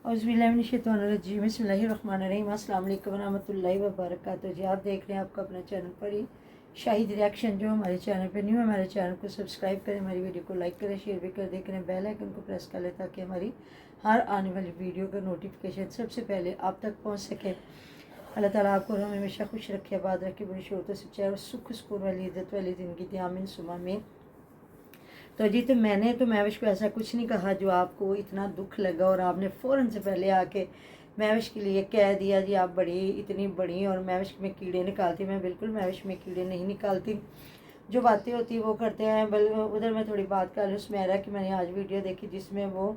औज़ुबिल्लाहिमिनश्शैतानिर्रजीम बिस्मिल्लाहिर्रहमानिर्रहीम अस्सलाम वालेकुम रहमतुल्लाहि व बरकातुहू। जी आप देख रहे हैं आपका अपना चैनल पर ही शाहिद रिएक्शन। जो हमारे चैनल पर न्यू है हमारे चैनल को सब्सक्राइब करें, हमारी वीडियो को लाइक करें, शेयर भी कर दें, करें बेल आइकन को प्रेस कर लें ताकि हमारी हर आने वाली वीडियो का नोटिफिकेशन सबसे पहले आप तक पहुँच सके। अल्लाह ताला आपको हमेशा खुश रखे, आबाद रखे, बुरी शोरों से चाहे और सुख सुकून वाली इज़्ज़त वाली ज़िंदगी दी, आमीन सुमा में। तो जी तो मैंने तो महविश को ऐसा कुछ नहीं कहा जो आपको इतना दुख लगा और आपने फ़ौरन से पहले आके महविश के लिए कह दिया जी आप बड़ी इतनी बड़ी और महविश में कीड़े निकालती। मैं बिल्कुल महविश में कीड़े नहीं निकालती, जो बातें होती वो करते हैं। उधर मैं थोड़ी बात कर लूँ सुमेरा की। मैंने आज वीडियो देखी जिसमें वो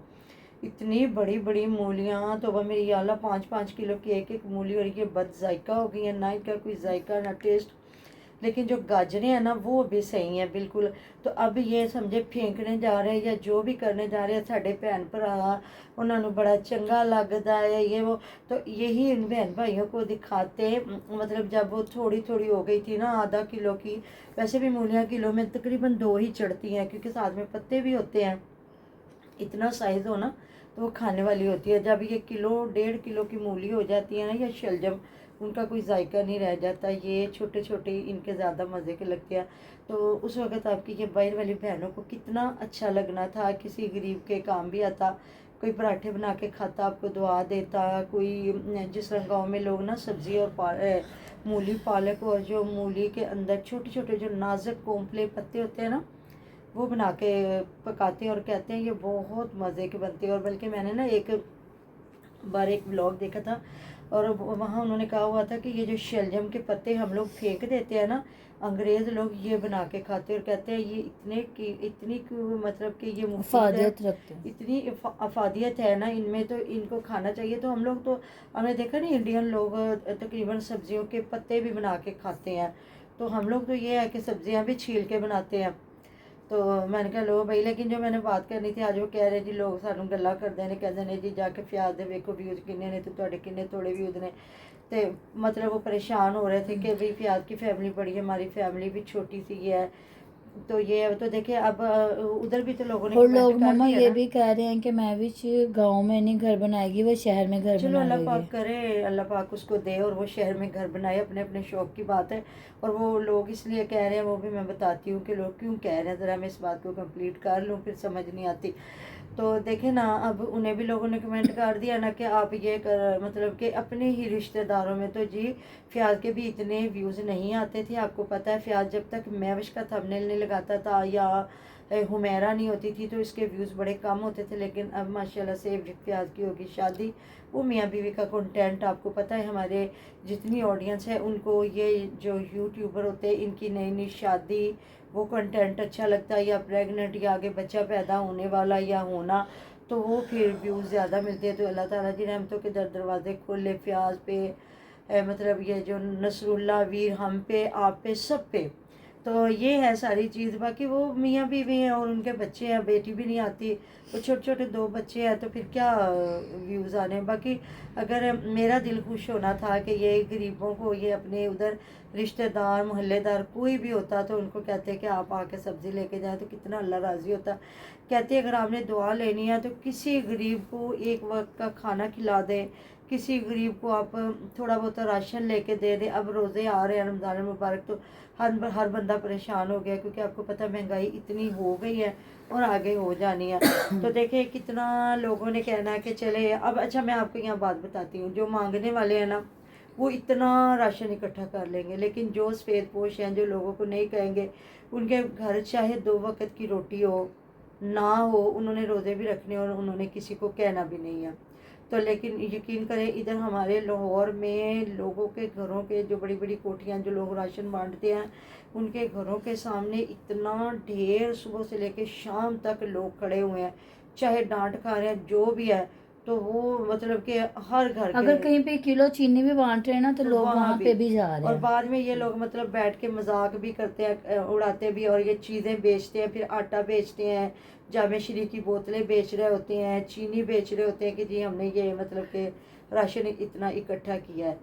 इतनी बड़ी बड़ी मूलियाँ, तो वह मेरी अल्लाह 5-5 किलो की एक एक मूली, और ये बद जायका हो गई है, ना इनका कोई जायका ना टेस्ट। लेकिन जो गाजरें हैं ना वो भी सही हैं बिल्कुल। तो अब ये समझे फेंकने जा रहे हैं या जो भी करने जा रहे हैं साढ़े भैन भरा उन्होंने बड़ा चंगा लगता है ये वो। तो यही इन बहन भाइयों को दिखाते, मतलब जब वो थोड़ी थोड़ी हो गई थी ना आधा किलो की, वैसे भी मूलियाँ किलो में तकरीबन 2 ही चढ़ती हैं क्योंकि साथ में पत्ते भी होते हैं। इतना साइज़ हो ना तो वो खाने वाली होती है। जब ये किलो 1.5 किलो की मूली हो जाती है ना या शलजम, उनका कोई जायका नहीं रह जाता। ये छोटे छोटे इनके ज़्यादा मज़े के लगते हैं। तो उस वक़्त आपकी ये बाहर वाली बहनों को कितना अच्छा लगना था, किसी गरीब के काम भी आता, कोई पराठे बना के खाता, आपको दुआ देता। कोई जिस तरह गाँव में लोग ना सब्ज़ी और मूली पालक और जो मूली के अंदर छोटे छोटे जो नाजुक कोंपले पत्ते होते हैं ना वो बना के पकाते हैं और कहते हैं ये बहुत मज़े के बनते हैं। और बल्कि मैंने ना एक बार एक ब्लॉग देखा था और वहाँ उन्होंने कहा हुआ था कि ये जो शलजम के पत्ते हम लोग फेंक देते हैं ना, अंग्रेज़ लोग ये बना के खाते हैं और कहते हैं ये इतनी मतलब कि ये अफादियत रखते हैं। इतनी अफादियत है ना इनमें, तो इनको खाना चाहिए। तो हम लोग तो हमने देखा नहीं, इंडियन लोग तकरीबन सब्जियों के पत्ते भी बना के खाते हैं। तो हम लोग तो ये है कि सब्जियां भी छील के बनाते हैं। तो मैंने कहा लो भाई, लेकिन जो मैंने बात करनी थी आज वो कह रहे जी लोग सानू गल्ला करते ने, कहते ने जी जाके फ्याज दे वेखो व्यूज़ किन्ने ने, तो तुहाडे किन्ने थोड़े व्यूज़ ने। तो मतलब वो परेशान हो रहे थे कि भाई फ्याज की फैमिली बड़ी है, हमारी फैमिली भी छोटी सी है। तो ये तो देखिए अब उधर भी तो लोगों ने और कमेंट लोग कर मम्मा दिया ये ना। भी कह रहे हैं कि महविश गांव में नहीं घर बनाएगी, वो शहर में घर चलो बना अल्लाह लेगी। पाक करे, अल्लाह पाक उसको दे और वो शहर में घर बनाए, अपने अपने शौक़ की बात है। और वो लोग इसलिए कह रहे हैं वो भी मैं बताती हूँ कि लोग क्यों कह रहे हैं, ज़रा मैं इस बात को कंप्लीट कर लूँ फिर समझ नहीं आती। तो देखे ना अब उन्हें भी लोगों ने कमेंट कर दिया ना कि आप ये कर मतलब कि अपने ही रिश्तेदारों में तो जी फ़याज़ के भी इतने व्यूज़ नहीं आते थे। आपको पता है फ़याज़ जब तक महविश का थंबनेल नहीं लगाता था या हुमैरा नहीं होती थी तो इसके व्यूज़ बड़े कम होते थे। लेकिन अब माशाल्लाह से फ़याज़ की होगी शादी, वो मियाँ बीवी का कंटेंट आपको पता है हमारे जितनी ऑडियंस है उनको ये जो यूट्यूबर होते हैं इनकी नई नई शादी वो कंटेंट अच्छा लगता है, या प्रेग्नेंट या आगे बच्चा पैदा होने वाला या होना, तो वो फिर व्यूज़ ज़्यादा मिलते हैं। तो अल्लाह ताला जी रहमतों के दरवाजे खोले फ़याज़ पे, मतलब ये जो नसरुल्लाह वीर हम पे आप पे सब पे। तो ये है सारी चीज़। बाकी वो मियाँ बीवी हैं और उनके बच्चे हैं, बेटी भी नहीं आती, वो छोटे छोटे 2 बच्चे हैं, तो फिर क्या व्यूज़ आने। बाकी अगर मेरा दिल खुश होना था कि ये गरीबों को ये अपने उधर रिश्तेदार मोहल्लेदार कोई भी होता तो उनको कहते कि आप आके सब्ज़ी लेके जाएं, तो कितना अल्लाह राज़ी होता। कहते अगर आपने दुआ लेनी है तो किसी गरीब को एक वक्त का खाना खिला दें, किसी गरीब को आप थोड़ा बहुत राशन लेके दे दें। अब रोज़े आ रहे हैं रमज़ान मुबारक, तो हर बंदा परेशान हो गया क्योंकि आपको पता महंगाई इतनी हो गई है और आगे हो जानी है। तो देखिए कितना लोगों ने कहना है कि चले अब। अच्छा मैं आपको यहाँ बात बताती हूँ, जो मांगने वाले हैं ना वो इतना राशन इकट्ठा कर लेंगे, लेकिन जो सफ़ेद पोश हैं जो लोगों को नहीं कहेंगे, उनके घर चाहे 2 वक्त की रोटी हो ना हो, उन्होंने रोज़े भी रखने और उन्होंने किसी को कहना भी नहीं है। तो लेकिन यकीन करें इधर हमारे लाहौर में लोगों के घरों के जो बड़ी बड़ी कोठियाँ जो लोग राशन बांटते हैं उनके घरों के सामने इतना ढेर सुबह से लेकर शाम तक लोग खड़े हुए हैं, चाहे डांट खा रहे हैं जो भी है। तो वो मतलब कि हर घर के अगर कहीं पे किलो चीनी भी बांट रहे हैं ना तो लोग वहाँ वहां पे भी जा रहे और हैं। बाद में ये लोग मतलब बैठ के मजाक भी करते हैं, उड़ाते भी, और ये चीज़ें बेचते हैं, फिर आटा बेचते हैं, जामे शरीफ की बोतलें बेच रहे होते हैं, चीनी बेच रहे होते हैं कि जी हमने ये मतलब कि राशन इतना इकट्ठा किया है।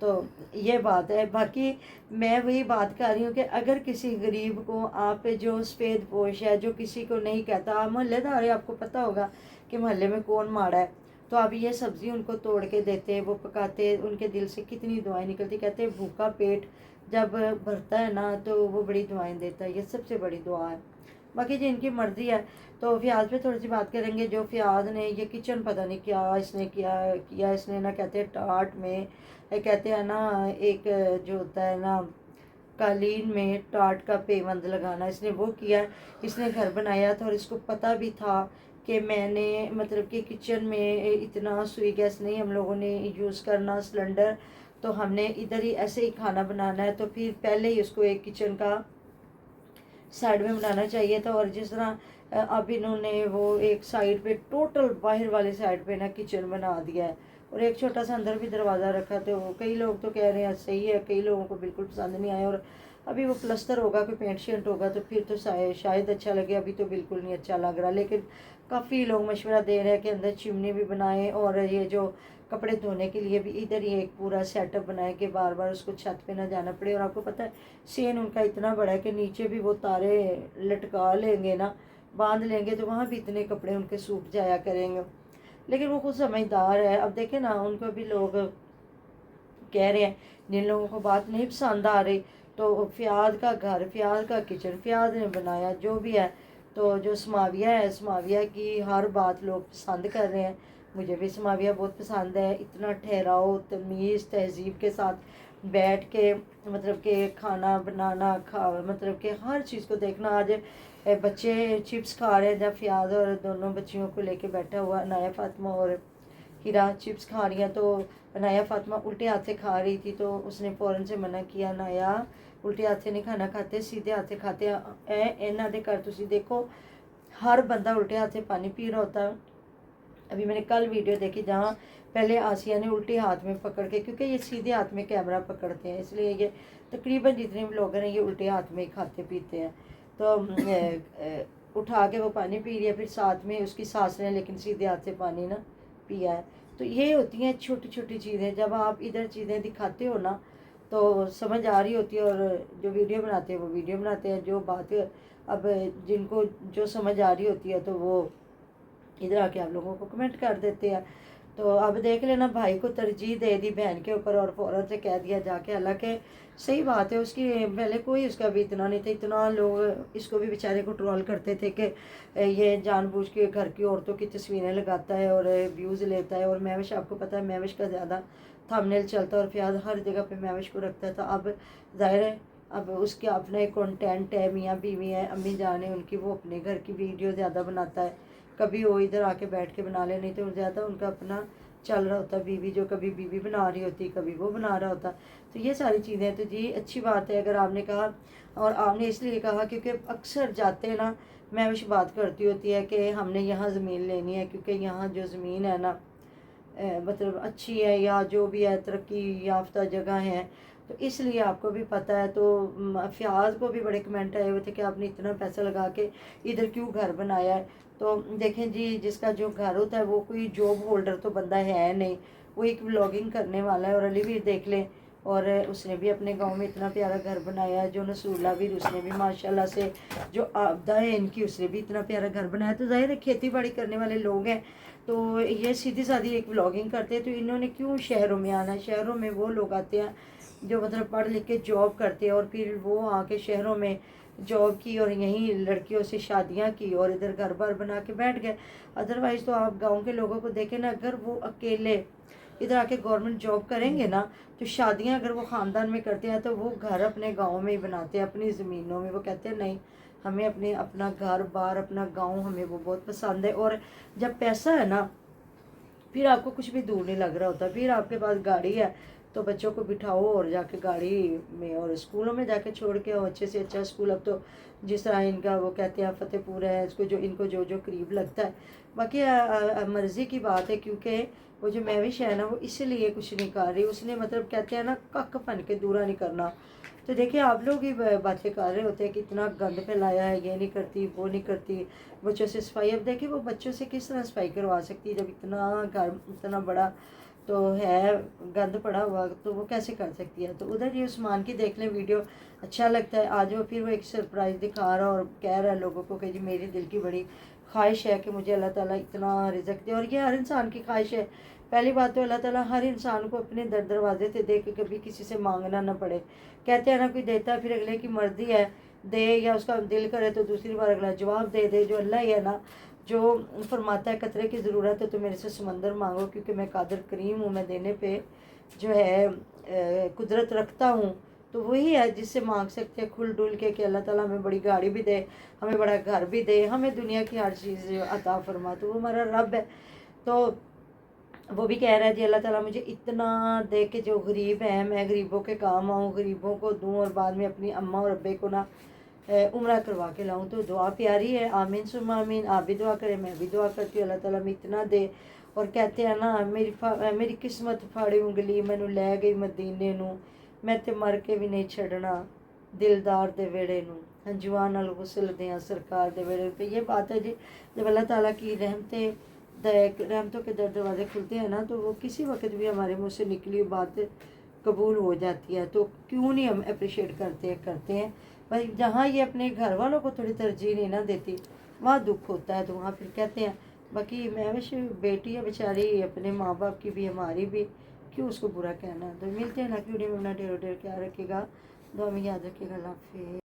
तो ये बात है। बाकी मैं वही बात कर रही हूँ कि अगर किसी गरीब को आप जो सफ़ेद पोश है जो किसी को नहीं कहता, मोहल्लेदार है, आपको पता होगा कि मोहल्ले में कौन माड़ा है, तो अब ये सब्ज़ी उनको तोड़ के देते, वो पकाते, उनके दिल से कितनी दुआएं निकलती। कहते हैं भूखा पेट जब भरता है ना तो वो बड़ी दुआएं देता है, ये सबसे बड़ी दुआ है। बाकी जी इनकी मर्ज़ी है। तो फ़ियाज़ पे थोड़ी सी बात करेंगे। जो फ़ियाज़ ने ये किचन पता नहीं क्या इसने किया इसने ना, कहते हैं टाट में, कहते हैं ना एक जो होता है ना कालीन में टाट का पेवंद लगाना, इसने वो किया। इसने घर बनाया था और इसको पता भी था कि मैंने मतलब कि किचन में इतना सुई गैस नहीं हम लोगों ने यूज़ करना, सिलेंडर, तो हमने इधर ही ऐसे ही खाना बनाना है। तो फिर पहले ही उसको एक किचन का साइड में बनाना चाहिए था। और जिस तरह अब इन्होंने वो एक साइड पे टोटल बाहर वाली साइड पे ना किचन बना दिया है और एक छोटा सा अंदर भी दरवाज़ा रखा। तो कई लोग तो कह रहे हैं सही है, कई लोगों को बिल्कुल पसंद नहीं आया। और अभी वो प्लस्तर होगा, कोई पेंट शेंट होगा तो फिर तो शायद अच्छा लगे, अभी तो बिल्कुल नहीं अच्छा लग रहा। लेकिन काफ़ी लोग मशवरा दे रहे हैं कि अंदर चिमनी भी बनाएं और ये जो कपड़े धोने के लिए भी इधर ही एक पूरा सेटअप बनाए कि बार बार उसको छत पे ना जाना पड़े। और आपको पता है सेन उनका इतना बड़ा है कि नीचे भी वो तारे लटका लेंगे ना, बांध लेंगे, तो वहाँ भी इतने कपड़े उनके सूख जाया करेंगे। लेकिन वो खुद समझदार है। अब देखें ना, उनको भी लोग कह रहे हैं, जिन लोगों को बात नहीं पसंद आ रही, तो फ़ियाज़ का घर, फ़ियाज़ का किचन फ़ियाज़ ने बनाया जो भी है। तो जो समाविया है, समाविया की हर बात लोग पसंद कर रहे हैं। मुझे भी समाविया बहुत पसंद है। इतना ठहराव, तमीज़, तहज़ीब के साथ बैठ के मतलब कि खाना बनाना, मतलब कि हर चीज़ को देखना। आज बच्चे चिप्स खा रहे हैं, जब फ़ियाज़ और दोनों बच्चियों को लेके बैठा हुआ अनाया फ़ातिमा और हिरा चिप्स खा रही हैं, तो अनाया फ़ातिमा उल्टे हाथ से खा रही थी। तो उसने फ़ौरन से मना किया, अनाया उल्टे हाथ से नहीं खाना खाते, सीधे हाथ से खाते हैं। इन्हों के घर तुसी देखो हर बंदा उल्टे हाथ से पानी पी रहा होता है। अभी मैंने कल वीडियो देखी जहाँ पहले आसिया ने उल्टे हाथ में पकड़ के, क्योंकि ये सीधे हाथ में कैमरा पकड़ते हैं, इसलिए ये तकरीबन जितने भी लोग हैं ये उल्टे हाथ में ही खाते पीते हैं। तो उठा के वो पानी पी रही है, फिर साथ में उसकी सास ने लेकिन सीधे हाथ से पानी ना पिया है। तो ये होती हैं छोटी छोटी चीज़ें, जब आप इधर चीज़ें दिखाते हो ना तो समझ आ रही होती है। और जो वीडियो बनाते हैं वो वीडियो बनाते हैं, जो बात अब जिनको जो समझ आ रही होती है तो वो इधर आके आप लोगों को कमेंट कर देते हैं। तो अब देख लेना, भाई को तरजीह दे दी बहन के ऊपर और फ़ौरन से कह दिया जाके। हालांकि सही बात है, उसकी पहले कोई उसका भी इतना नहीं था। इतना लोग इसको भी बेचारे को ट्रोल करते थे कि ये जानबूझ के घर की औरतों की तस्वीरें लगाता है और व्यूज़ लेता है। और महविश, आपको पता है महविश का ज़्यादा थंबनेल चलता है और फ़ियाज़ हर जगह पे महविश को रखता था। अब ज़ाहिर है अब उसके अपना एक कंटेंट है, मियाँ बीवी है, अम्मी जान है उनकी, वो अपने घर की वीडियो ज़्यादा बनाता है। कभी वो इधर आके बैठ के बना ले, नहीं तो ज़्यादा उनका अपना चल रहा होता। बीवी जो कभी बीवी बना रही होती, कभी वो बना रहा होता। तो ये सारी चीज़ें तो जी अच्छी बात है अगर आपने कहा। और आपने इसलिए कहा क्योंकि अक्सर जाते ना महविश बात करती होती है कि हमने यहाँ ज़मीन लेनी है, क्योंकि यहाँ जो ज़मीन है ना मतलब अच्छी है या जो भी है तरक्की याफ्ता जगह है, तो इसलिए आपको भी पता है। तो फ़ियाज़ को भी बड़े कमेंट आए हुए थे कि आपने इतना पैसा लगा के इधर क्यों घर बनाया है। तो देखें जी, जिसका जो घर होता है वो कोई जॉब होल्डर तो बंदा है नहीं, वो एक व्लॉगिंग करने वाला है। और अलीवीर देख लें, और उसने भी अपने गांव में इतना प्यारा घर बनाया है। जो नसूला वीर, उसने भी माशाल्लाह से, जो आपदा है इनकी, उसने भी इतना प्यारा घर बनाया। तो ज़ाहिर है खेती बाड़ी करने वाले लोग हैं, तो ये सीधी सादी एक व्लॉगिंग करते हैं। तो इन्होंने क्यों शहरों में आना है? शहरों में वो लोग आते हैं जो मतलब पढ़ लिख के जॉब करते हैं और फिर वो आके शहरों में जॉब की और यहीं लड़कियों से शादियां की और इधर घर बार बना के बैठ गए। अदरवाइज़ तो आप गांव के लोगों को देखें ना, अगर वो अकेले इधर आके गवर्नमेंट जॉब करेंगे ना, तो शादियां अगर वो ख़ानदान में करते हैं तो वो घर अपने गांव में ही बनाते हैं, अपनी ज़मीनों में। वो कहते हैं नहीं, हमें अपने अपना घर बार, अपना गांव, हमें वो बहुत पसंद है। और जब पैसा है ना, फिर आपको कुछ भी दूर नहीं लग रहा होता। फिर आपके पास गाड़ी है तो बच्चों को बिठाओ और जाके गाड़ी में और स्कूलों में जाके छोड़ के आओ, अच्छे से अच्छा स्कूल। अब तो जिस तरह इनका वो कहते हैं फतेहपुर है, इसको जो इनको जो जो करीब लगता है। बाकी मर्ज़ी की बात है, क्योंकि वो जो महविश है ना वो इसलिए कुछ नहीं कर रही, उसने मतलब कहते हैं ना कक फन के दूरा नहीं करना। तो देखिए आप लोग ही बातें कर रहे होते हैं कि इतना गंद फैलाया है, ये नहीं करती वो नहीं करती, बच्चों से सफाई। अब देखिए वो बच्चों से किस तरह सफाई करवा सकती है जब इतना घर इतना बड़ा तो है गंद पड़ा हुआ, तो वो कैसे कर सकती है। तो उधर ये उस्मान की देख लें वीडियो, अच्छा लगता है। आज वो फिर वो एक सरप्राइज़ दिखा रहा और कह रहा है लोगों को कि जी मेरे दिल की बड़ी ख्वाहिश है कि मुझे अल्लाह ताला इतना रिज़्क़ दे, और ये हर इंसान की ख्वाहिश है। पहली बात तो अल्लाह ताला हर इंसान को अपने दरवाजे से दे के कभी किसी से मांगना ना पड़े। कहते हैं ना, कोई देता है फिर अगले की मर्ज़ी है, दे या उसका दिल करे तो दूसरी बार अगला जवाब दे दे। जो अल्लाह ही है ना, जो फरमाता है कतरे की ज़रूरत है तो मेरे से समंदर मांगो, क्योंकि मैं कादिर करीम हूँ, मैं देने पे जो है कुदरत रखता हूँ। तो वही है जिससे मांग सकते हैं खुल डुल के कि अल्लाह ताला हमें बड़ी गाड़ी भी दे, हमें बड़ा घर भी दे, हमें दुनिया की हर चीज़ अता फरमा। तो वो हमारा रब है। तो वो भी कह रहा है जी अल्लाह ताला मुझे इतना दे के जो गरीब हैं मैं गरीबों के काम आऊँ, गरीबों को दूँ, और बाद में अपनी अम्मा और अब्बे को ना उम्रा करवा के लाऊं। तो दुआ प्यारी है, आमीन सुम्मा आमीन। आप भी दुआ करें, मैं भी दुआ करती हूँ अल्लाह ताला में इतना दे। और कहते हैं ना, मेरी किस्मत फाड़ी उंगली मैनू लै गई मदीने नू, मैं ते मर के भी नहीं छड़ना दिलदार दे वेड़े नू, हंजुआ नाल गुसल दियां सरकार दे वेड़े। पे ये बात है जी, जब अल्लाह ताला की रहमतों के दरवाजे खुलते हैं ना, तो वो किसी वक्त भी हमारे मुँह से निकली बात कबूल हो जाती है। तो क्यों नहीं हम अप्रिशिएट करते हैं भाई। जहाँ ये अपने घर वालों को थोड़ी तरजीह नहीं ना देती, वहाँ दुख होता है, तो वहाँ फिर कहते हैं। बाकी मैं वैसे बेटी है बेचारी, अपने माँ बाप की भी हमारी भी, क्यों उसको बुरा कहना। तो मिलते हैं ना कि वीडियो में अपना ढेर ढेर ख्याल रखिएगा, दुआ में याद रखिएगा। अल्लाह हाफिज़।